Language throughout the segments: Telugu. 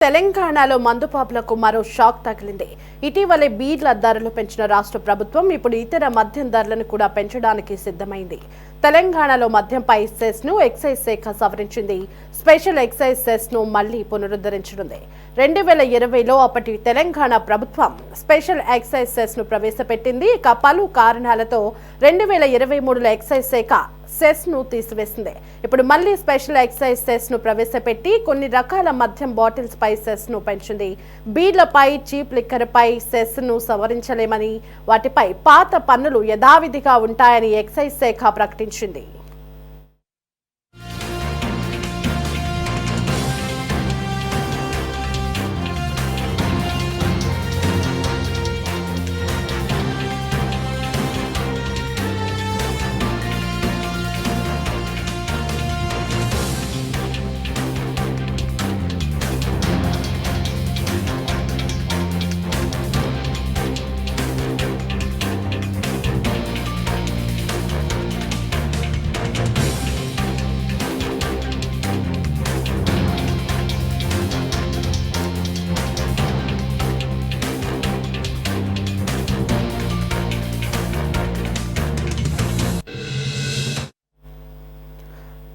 తెలంగాణలో మందుపాపులకు మరో షాక్ తగిలింది. ఇటీవలే బీర్ల ధరలు పెంచిన రాష్ట్ర ప్రభుత్వం ఇప్పుడు ఇతర మద్యం ధరలను కూడా పెంచడానికి సిద్ధమైంది. తెలంగాణలో మద్యంపై సెస్ ను ఎక్సైజ్ శాఖ సవరించింది. స్పెషల్ ఎక్సైజ్ సెస్ ను మళ్లీ పునరుద్ధరించనుంది. 2020లో అప్పటి తెలంగాణ ప్రభుత్వం స్పెషల్ ఎక్సైజ్ సెస్ ను ప్రవేశపెట్టింది. ఇక పలు కారణాలతో 2023లో ఎక్సైజ్ శాఖ సెస్ ను తీసివేసింది. ఇప్పుడు మళ్లీ స్పెషల్ ఎక్సైజ్ సెస్ ను ప్రవేశపెట్టి కొన్ని రకాల మద్యం బాటిల్స్ పై సెస్ ను పెంచింది. బీర్లపై, చీప్ లిక్కర్ పై సెస్ ను సవరించలేమని, వాటిపై పాత పన్నులు యథావిధిగా ఉంటాయని ఎక్సైజ్ శాఖ ప్రకటించింది.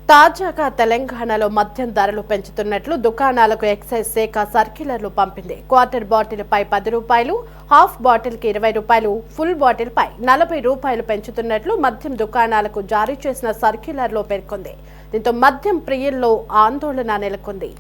తాజాగా తెలంగాణలో మద్యం ధరలు పెంచుతున్నట్లు దుకాణాలకు ఎక్సైజ్ శాఖ సర్క్యులర్లు పంపింది. క్వార్టర్ బాటిల్ పై 10 రూపాయలు, హాఫ్ బాటిల్ కి 20 రూపాయలు, ఫుల్ బాటిల్ పై 40 రూపాయలు పెంచుతున్నట్లు మద్యం దుకాణాలకు జారీ చేసిన సర్క్యులర్లో పేర్కొంది. దీంతో మద్యం ప్రియుల్లో ఆందోళన నెలకొంది.